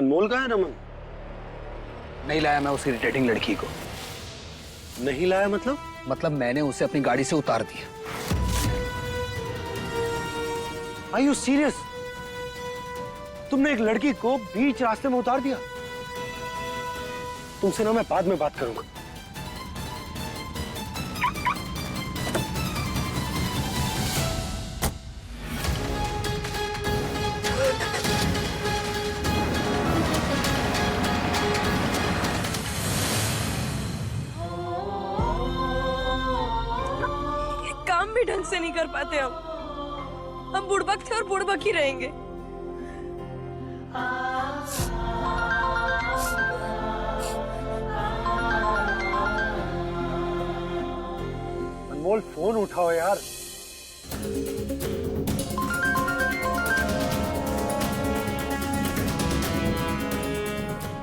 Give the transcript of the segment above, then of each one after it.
अनमोल कहाँ है रमन? नहीं लाया मैं उस इरिटेटिंग लड़की को। नहीं लाया मतलब? मतलब मैंने उसे अपनी गाड़ी से उतार दिया। Are you serious? तुमने एक लड़की को बीच रास्ते में उतार दिया? तुमसे ना मैं बाद में बात करूंगा। काम भी ढंग से नहीं कर पाते हम बुड़बक थे और बुड़बक ही रहेंगे। अनमोल फोन उठाओ यार।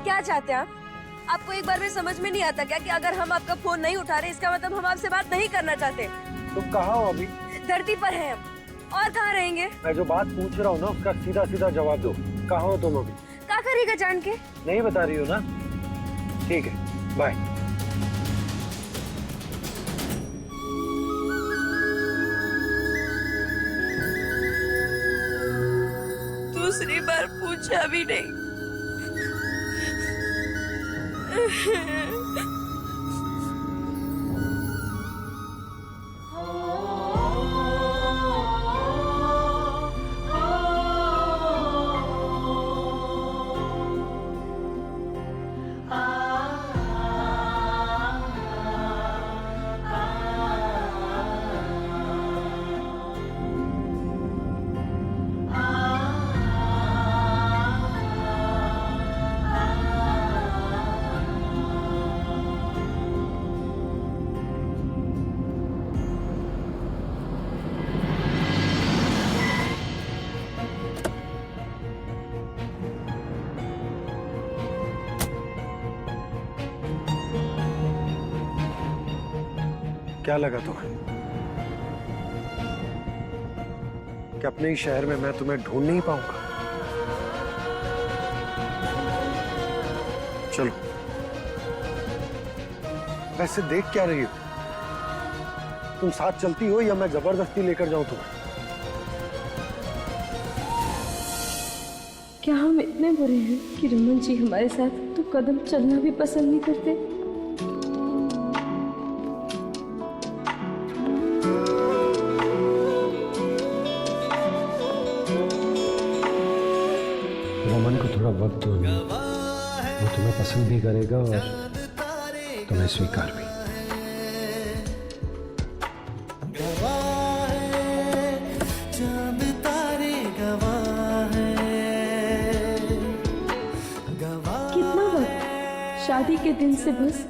क्या चाहते हैं आप? आपको एक बार में समझ में नहीं आता क्या कि अगर हम आपका फोन नहीं उठा रहे इसका मतलब हम आपसे बात नहीं करना चाहते? तुम कहाँ हो अभी? धरती पर हैं हम, और कहाँ रहेंगे? मैं जो बात पूछ रहा हूँ ना उसका सीधा सीधा जवाब दो। कहाँ हो तुम अभी? क्या करेगा जान के? नहीं बता रही हो ना? ठीक है, बाय। दूसरी बार पूछा भी नहीं। क्या लगा तुम्हें कि अपने ही शहर में मैं तुम्हें ढूंढ नहीं पाऊंगा? चलो, वैसे देख क्या रही हो? तुम साथ चलती हो या मैं जबरदस्ती लेकर जाऊं तुम्हें? क्या हम इतने बुरे हैं कि रमन जी हमारे साथ तो कदम चलना भी पसंद नहीं करते? रमन को थोड़ा वक्त दो, वो तुम्हें पसंद भी करेगा और तुम्हें स्वीकार भी। कितना वक्त? शादी के दिन से बस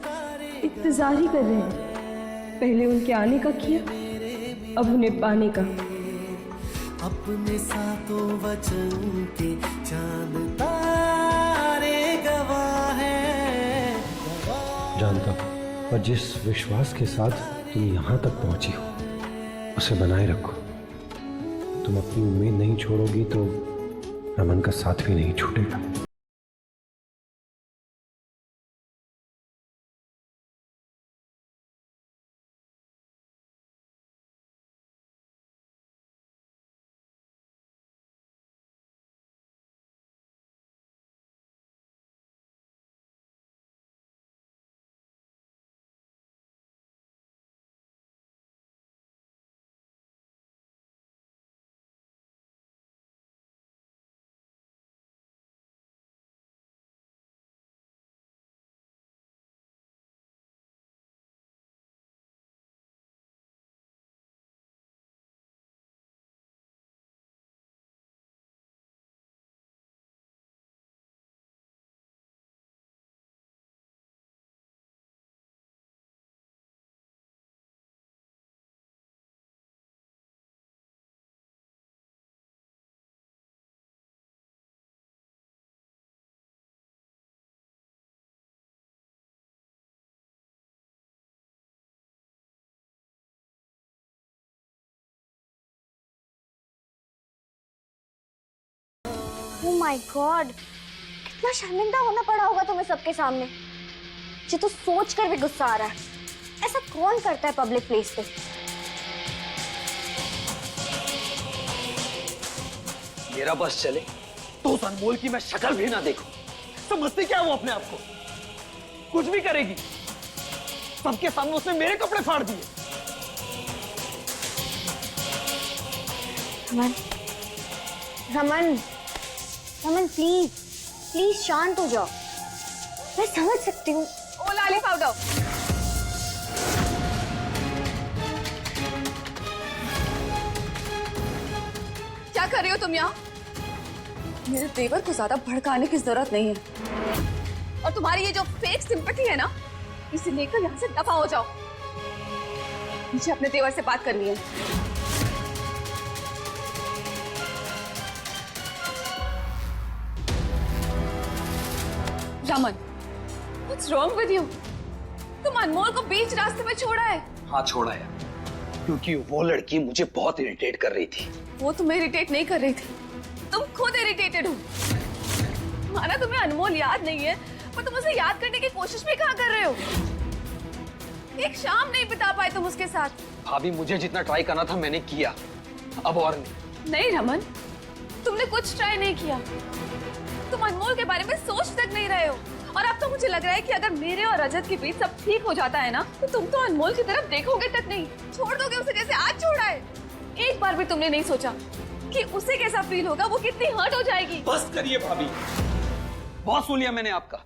इंतजार ही कर रहे हैं। पहले उनके आने का किया, अब उन्हें पाने का। अपने सातों वचन के चांद तारे गवाह है। जानता हूं, पर जिस विश्वास के साथ तुम यहां तक पहुंची हो उसे बनाए रखो। तुम अपनी उम्मीद नहीं छोड़ोगी तो रमन का साथ भी नहीं छूटेगा। Oh my God, कितना शर्मिंदा होना पड़ा होगा तुम्हें सबके सामने। मुझे तो सोच कर भी गुस्सा आ रहा है, ऐसा कौन करता है पब्लिक प्लेस पे। मेरा बस चले तो उस अनमोल की मैं शक्ल भी ना देखूं। समझती क्या वो अपने आप को? कुछ भी करेगी। सबके सामने उसने मेरे कपड़े फाड़ दिए। रमन, रमन, रमन प्लीज प्लीज शांत हो जाओ। मैं समझ सकती हूँ। ओ लाली पाउडर, क्या कर रही हो तुम यहाँ? मेरे देवर को ज्यादा भड़काने की जरूरत नहीं है। और तुम्हारी ये जो फेक सिंपैथी है ना, इसे लेकर यहाँ से दफा हो जाओ। मुझे अपने देवर से बात करनी है। Raman, what's wrong with you? तुम अनमोल को बीच रास्ते में छोड़ा है। हाँ छोड़ा है, क्योंकि वो लड़की मुझे बहुत इरिटेट कर रही थी। वो तुम्हें इरिटेट नहीं कर रही थी, तुम खुद इरिटेटेड हो। माना तुम्हें अनमोल याद नहीं है, पर तुम उसे याद करने की कोशिश भी कहाँ कर रहे हो? एक शाम नहीं बिता पाए तुम उसके साथ। भाभी मुझे जितना ट्राई करना था मैंने किया, अब और नहीं। नहीं रमन, तुमने कुछ ट्राई नहीं किया। तुम अनमोल के बारे में सोच तक नहीं रहे हो। और अब तो मुझे लग रहा है कि अगर मेरे और रजत के बीच सब ठीक हो जाता है ना, तो तुम तो अनमोल की तरफ देखोगे तक नहीं, छोड़ दोगे उसे जैसे आज छोड़ा है। एक बार भी तुमने नहीं सोचा कि उसे कैसा फील होगा, वो कितनी हर्ट हो जाएगी। बस करिए भाभी, बहुत सुन लिया मैंने आपका।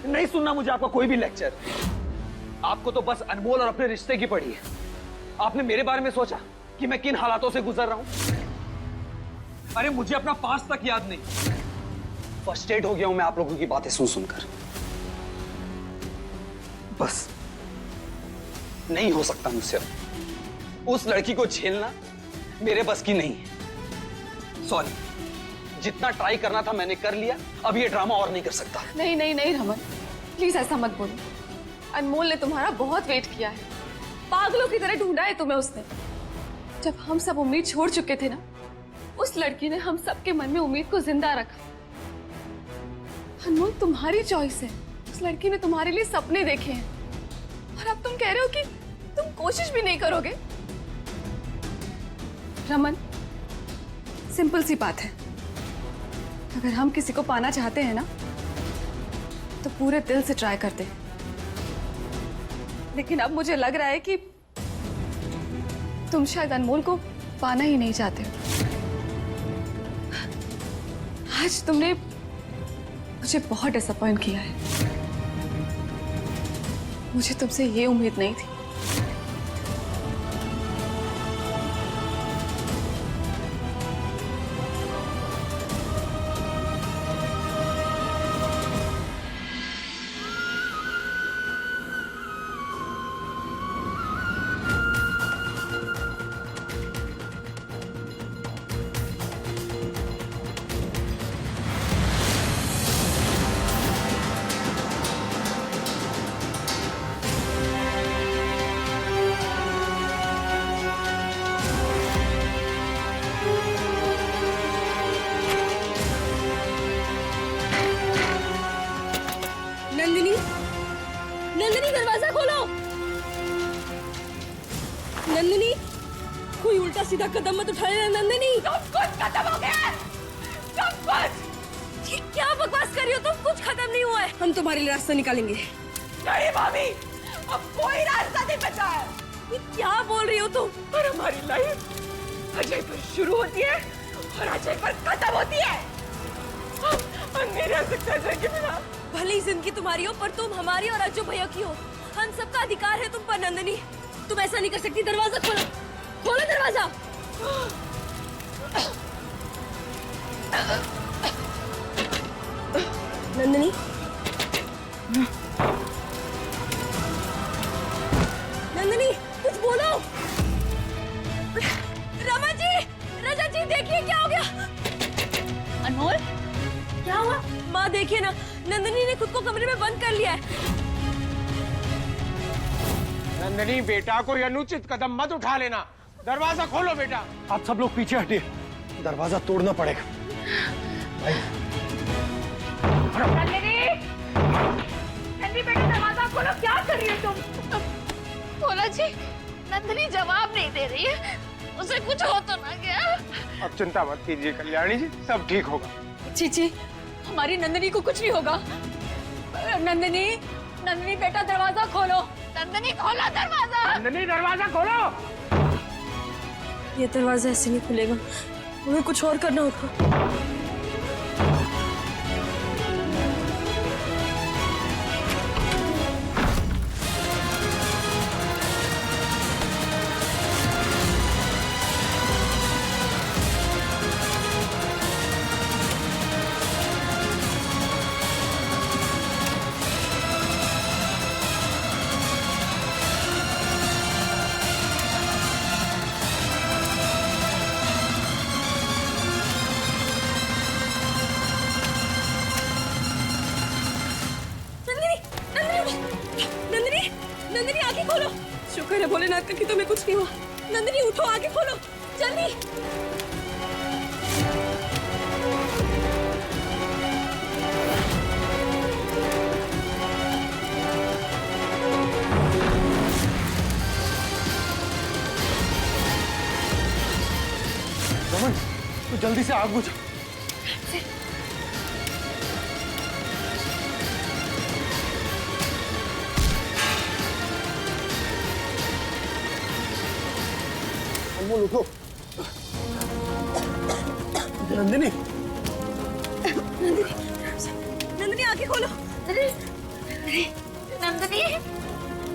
नहीं सुनना मुझे आपका कोई भी लेक्चर। आपको तो बस अनमोल और अपने रिश्ते की पड़ी है। आपने मेरे बारे में सोचा कि मैं किन हालातों से गुजर रहा हूं? अरे मुझे अपना पास्ट तक याद नहीं। फ्रस्ट्रेट हो गया हूं मैं आप लोगों की बातें सुन सुनकर। बस नहीं हो सकता मुझसे। उस लड़की को झेलना मेरे बस की नहीं है। सॉरी, जितना ट्राई करना था मैंने कर लिया। अब ये ड्रामा और नहीं कर सकता। नहीं नहीं नहीं रमन, प्लीज ऐसा मत बोलो। अनमोल ने तुम्हारा बहुत वेट किया है, पागलों की तरह ढूंढा है तुम्हें उसने। जब हम सब उम्मीद छोड़ चुके थे ना, उस लड़की ने हम सबके मन में उम्मीद को जिंदा रखा। अनमोल तुम्हारी चॉइस है। उस लड़की ने तुम्हारे लिए सपने देखे हैं और अब तुम कह रहे हो कि तुम कोशिश भी नहीं करोगे। रमन, सिंपल सी बात है, अगर हम किसी को पाना चाहते हैं ना, तो पूरे दिल से ट्राई करते हैं। लेकिन अब मुझे लग रहा है कि तुम शायद अनमोल को पाना ही नहीं चाहते हो। आज तुमने मुझे बहुत डिसअपॉइंट किया है। मुझे तुमसे ये उम्मीद नहीं थी। नंदिनी, दरवाजा खोलो। नंदिनी, कोई उल्टा सीधा कदम मत उठाए। नंदिनी, सब कुछ खत्म हो गया है। सब कुछ। ये क्या बकवास कर रही हो तुम? कुछ खत्म नहीं हुआ है। हम तुम्हारे लिए रास्ता निकालेंगे। नहीं भाभी, अब कोई रास्ता नहीं बचा है। ये क्या बोल रही हो तुम? और हमारी लाइफ अजय पर शुरू होती है और अजय पर खत्म होती है। और मेरे अजय के बिना भले ही जिंदगी तुम्हारी हो, पर तुम हमारी और अज्जू भैया की हो। हम सबका अधिकार है तुम पर। नंदिनी, तुम ऐसा नहीं कर सकती। दरवाजा खोलो, खोलो दरवाजा। नंदिनी, नंदिनी, कुछ बोलो। रमन जी, रजत जी, देखिए क्या हो गया। अनमोल, क्या हुआ? माँ देखिए ना, नंदिनी ने खुद को कमरे में बंद कर लिया है। नंदिनी, बेटा कोई अनुचित कदम मत उठा लेना। दरवाजा खोलो बेटा। आप सब लोग पीछे हटिए, दरवाजा तोड़ना पड़ेगा। भाई नंदिनी बेटा दरवाजा खोलो, क्या कर रही हो तुम? भोला जी, नंदिनी जवाब नहीं दे रही है, उसे कुछ हो तो ना गया? अब चिंता मत कीजिए कल्याणी जी, सब ठीक होगा। चीची, हमारी नंदिनी को कुछ नहीं होगा। नंदिनी, नंदिनी बेटा दरवाजा खोलो, नंदिनी खोलो दरवाजा। नंदिनी दरवाजा खोलो। ये दरवाजा ऐसे नहीं खुलेगा, हमें कुछ और करना होगा। नंदिनी आगे खोलो। शुक्र है भोलेनाथ का कि तुम्हें कुछ नहीं हुआ। नंदिनी उठो, आगे खोलो जल्दी। रमन, तू जल्दी से आग बुझा। अनमोल उठो। नंदिनी, नंदिनी आगे खोलो। नंदिनी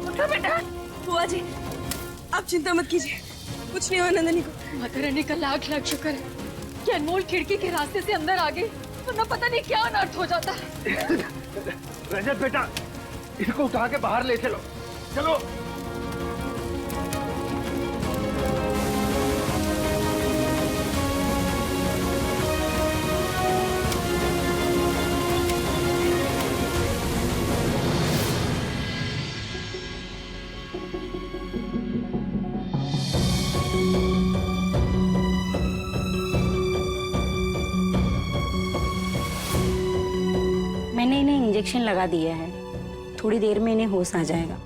उठो बेटा। बुआ जी, आप चिंता मत कीजिए, कुछ नहीं हुआ नंदिनी को। माता रानी का लाख लाख शुक्र है कि अनमोल खिड़की के रास्ते से अंदर आ गई, वरना पता नहीं क्या अनर्थ हो जाता। रजत बेटा, इसको उठा के बाहर ले चलो। चलो। मैंने इन्हें इंजेक्शन लगा दिया है, थोड़ी देर में इन्हें होश आ जाएगा।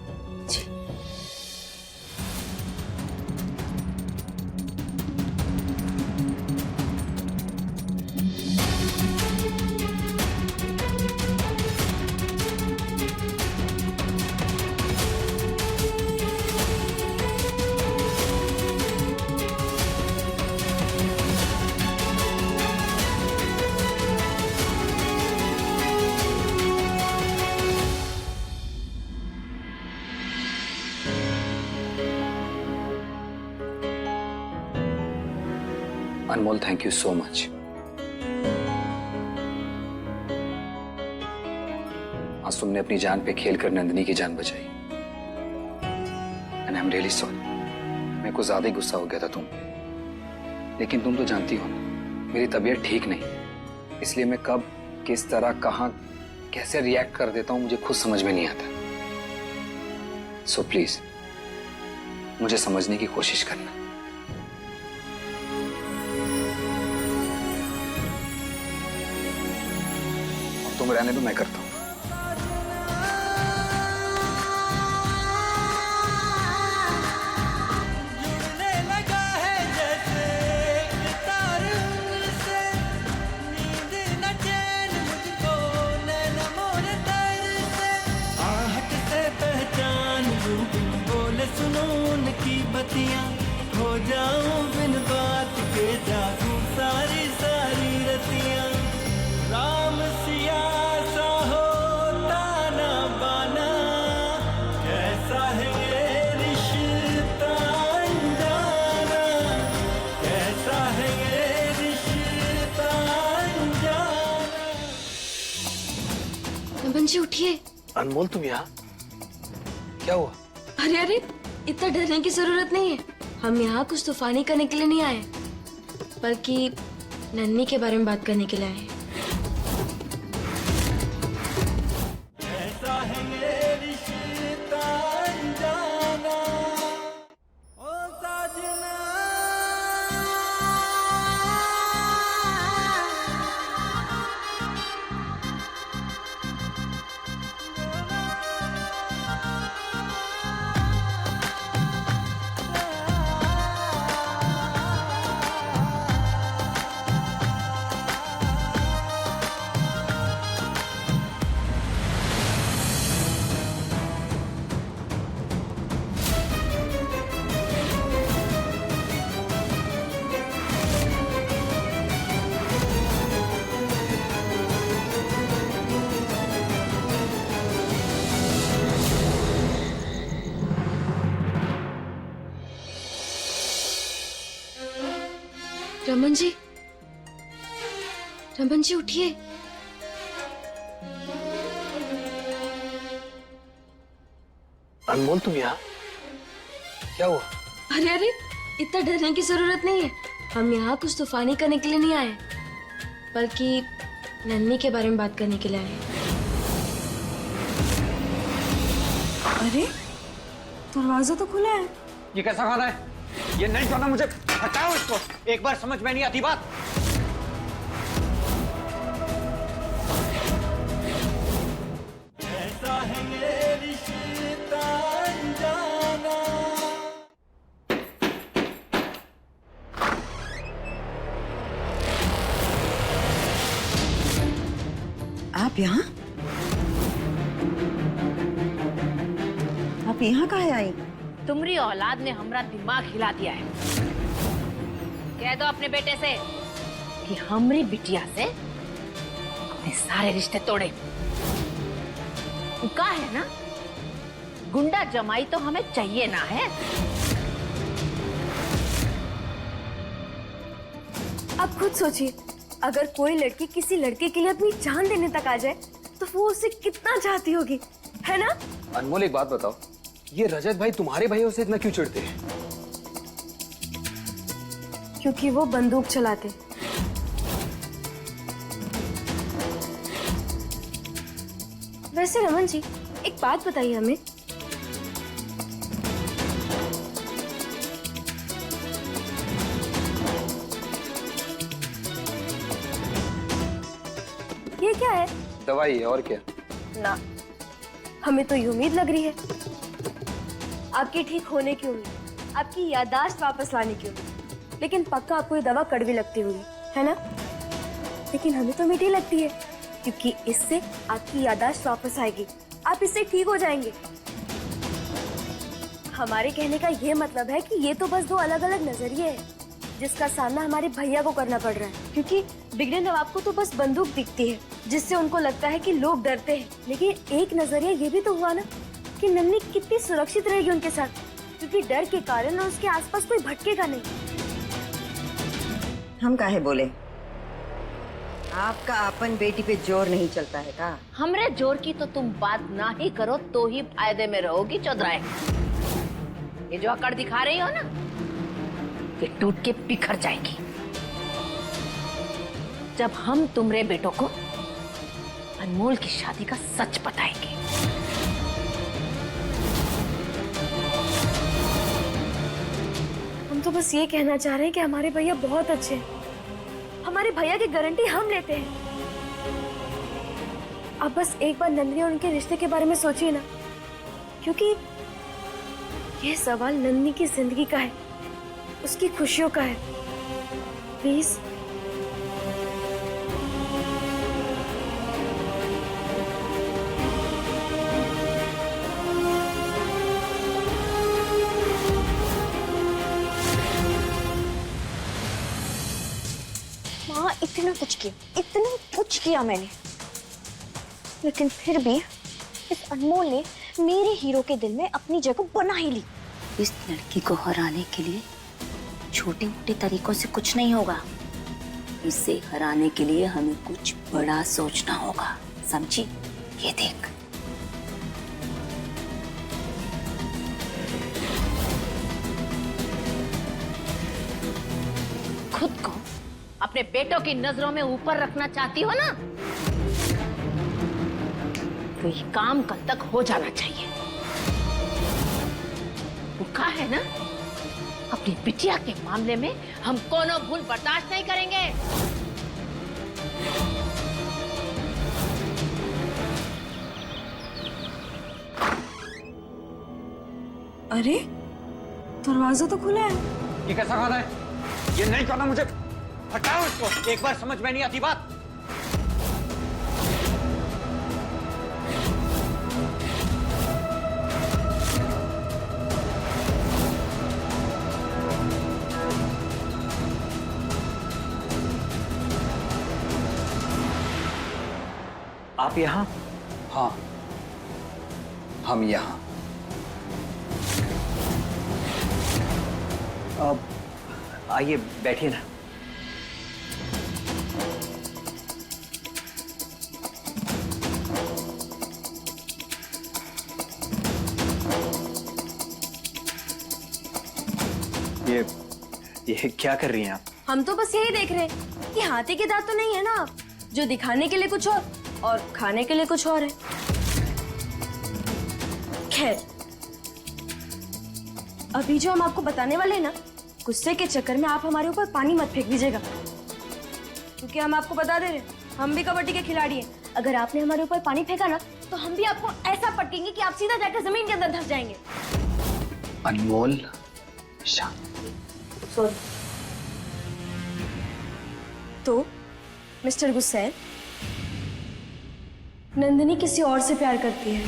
अनमोल, थैंक यू सो मच। आज तुमने अपनी जान पे खेलकर नंदिनी की जान बचाई, and I am really sorry. मेरे को ज्यादा ही गुस्सा हो गया था तुम, लेकिन तुम तो जानती हो मेरी तबीयत ठीक नहीं, इसलिए मैं कब किस तरह कहां कैसे रिएक्ट कर देता हूं मुझे खुद समझ में नहीं आता। सो प्लीज मुझे समझने की कोशिश करना। तुम रहने दो, मैं करता हूं। जुड़ने लगा है जैसे तार से, नींद न चैन मुझको नैना मोरे तर से, आहट से पहचान लूं बोले सुनो उनकी बतियां, हो जाऊं बिन बात के जागूं सारी सारी रतियां, राम सिया सा होता ना बाना, कैसा है ये रिश्ता अनजाना, कैसा है ये रिश्ता अनजाना। नमन जी उठिए। अनमोल, तुम यहाँ? क्या हुआ? अरे अरे, इतना डरने की जरूरत नहीं है, हम यहाँ कुछ तूफानी करने के लिए नहीं आए, बल्कि नन्नी के बारे में बात करने के लिए आए हैं। कैसा है ये रिश्ता अनजाना, ओ साजना। रमन जी, रमन जी उठिए। अनमोल तुम यहाँ? क्या हुआ? अरे अरे, इतना डरने की जरूरत नहीं है। हम यहाँ कुछ तूफानी करने के लिए नहीं आए, बल्कि नन्ही के बारे में बात करने के लिए आए हैं। अरे, दरवाजा तो खुला है। ये कैसा खाना है? ये नहीं खाना मुझे। हटाओ इसको। एक बार समझ में नहीं आती बात। ऐसा है ये रिश्ता अनजाना। आप यहाँ? आप यहाँ काहे आई? तुम्हारी औलाद ने हमारा दिमाग हिला दिया है। कह दो अपने बेटे से कि हमारी बिटिया से अपने सारे रिश्ते तोड़े। कहा है ना, गुंडा जमाई तो हमें चाहिए ना है। आप खुद सोचिए, अगर कोई लड़की किसी लड़के के लिए अपनी जान देने तक आ जाए तो वो उसे कितना चाहती होगी, है ना? अनमोल एक बात बताओ, ये रजत भाई तुम्हारे भाइयों से इतना क्यों चिढ़ते हैं? क्योंकि वो बंदूक चलाते। वैसे रमन जी, एक बात बताइए हमें, ये क्या है? दवाई है और क्या? ना, हमें तो ये उम्मीद लग रही है, आपके ठीक होने की उम्मीद, आपकी याददाश्त वापस लाने की उम्मीद। लेकिन पक्का आपको ये दवा कड़वी लगती होगी, है ना? लेकिन हमें तो मीठी लगती है, क्योंकि इससे आपकी याददाश्त वापस आएगी, आप इससे ठीक हो जाएंगे। हमारे कहने का ये मतलब है कि ये तो बस दो अलग अलग नजरिए हैं, जिसका सामना हमारे भैया को करना पड़ रहा है। क्योंकि बिगड़े नवाब को तो बस बंदूक दिखती है, जिससे उनको लगता है कि लोग डरते हैं। लेकिन एक नजरिया ये भी तो हुआ ना कि नन्ही कितनी सुरक्षित रहेगी उनके साथ, क्योंकि डर के कारण उसके आसपास कोई भटकेगा नहीं। हम काहे बोले? आपका अपन बेटी पे जोर नहीं चलता है का? हमरे जोर की तो तुम बात ना ही करो तो ही फायदे में रहोगी चौधराए। ये जो अकड़ दिखा रही हो ना, ये टूट के बिखर जाएगी जब हम तुम्हारे बेटों को अनमोल की शादी का सच बताएंगे। हम तो बस ये कहना चाह रहे हैं कि हमारे भैया बहुत अच्छे हैं, हमारे भैया की गारंटी हम लेते हैं। आप बस एक बार नंदिनी और उनके रिश्ते के बारे में सोचिए ना, क्योंकि ये सवाल नंदिनी की जिंदगी का है, उसकी खुशियों का है। प्लीज माँ, इतना कुछ किया मैंने, लेकिन फिर भी इस अनमोल ने मेरे हीरो के दिल में अपनी जगह बना ही ली। इस लड़की को हराने के लिए छोटे मोटे तरीकों से कुछ नहीं होगा। इसे हराने के लिए हमें कुछ बड़ा सोचना होगा, समझी? ये देख, खुद को अपने बेटों की नजरों में ऊपर रखना चाहती हो ना, तो ये काम कल तक हो जाना चाहिए। वो कहा है ना, अपनी बिटिया के मामले में हम कोनो भूल बर्दाश्त नहीं करेंगे। अरे, दरवाजा तो खुला है। ये कैसा खाना है? ये नहीं खाना मुझे। हटाओ इसको। एक बार समझ में नहीं आती बात। आप यहाँ? हाँ, हम यहाँ। अब आइए बैठिए ना। ये क्या कर रही हैं आप? हम तो बस यही देख रहे हैं कि हाथी के दांत तो नहीं है ना आप, जो दिखाने के लिए कुछ और खाने के लिए कुछ और है। खैर, अभी जो हम आपको बताने वाले हैं ना, गुस्से के चक्कर में आप हमारे ऊपर पानी मत फेंक दीजिएगा, क्योंकि हम आपको बता दे रहे हैं, हम भी कबड्डी के खिलाड़ी हैं। अगर आपने हमारे ऊपर पानी फेंका ना, तो हम भी आपको ऐसा पटकेंगे कि आप सीधा जाकर जमीन के अंदर धस जाएंगे। अनमोल शाह। सॉरी। तो मिस्टर गुस्सैल, नंदिनी किसी और से प्यार करती है,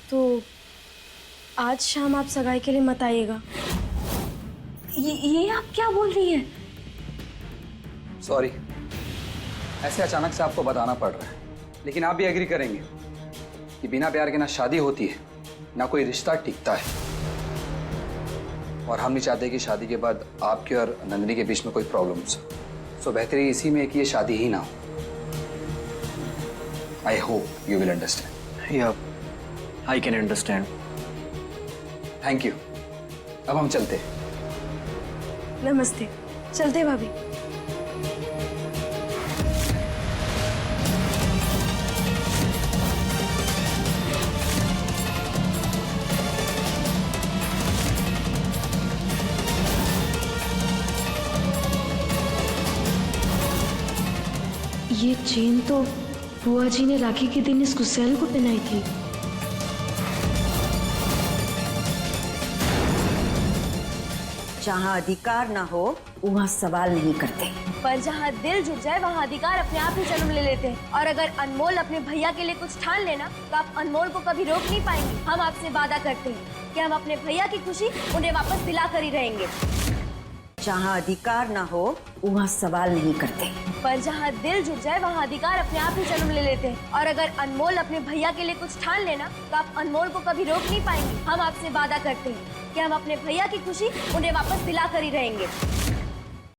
तो आज शाम आप सगाई के लिए मत आइएगा। ये आप क्या बोल रही हैं? सॉरी, ऐसे अचानक से आपको बताना पड़ रहा है, लेकिन आप भी एग्री करेंगे कि बिना प्यार के ना शादी होती है, ना कोई रिश्ता टिकता है। और हम नहीं चाहते कि शादी के बाद आपके और नंदिनी के बीच में कोई प्रॉब्लम्स हो। सो बेहतरी इसी में है कि ये शादी ही ना हो। I hope you will understand. या I can understand. Thank you. अब हम चलते हैं। नमस्ते, चलते भाभी। ये चेन तो बुआ जी ने राखी के दिन इस गुस्सैल को पहनाई थी। जहाँ अधिकार ना हो वहाँ सवाल नहीं करते। पर जहाँ दिल जुट जाए वहाँ अधिकार अपने आप ही जन्म ले लेते हैं। और अगर अनमोल अपने भैया के लिए कुछ ठान लेना, तो आप अनमोल को कभी रोक नहीं पाएंगे। हम आपसे वादा करते हैं कि हम अपने भैया की खुशी उन्हें वापस दिला कर ही रहेंगे। जहाँ अधिकार ना हो वहाँ सवाल नहीं करते। पर जहाँ दिल जुट जाए वहाँ अधिकार अपने आप ही जन्म ले लेते हैं। और अगर अनमोल अपने भैया के लिए कुछ ठान लेना, तो आप अनमोल को कभी रोक नहीं पाएंगे। हम आपसे वादा करते हैं कि हम अपने भैया की खुशी उन्हें वापस दिला कर ही रहेंगे।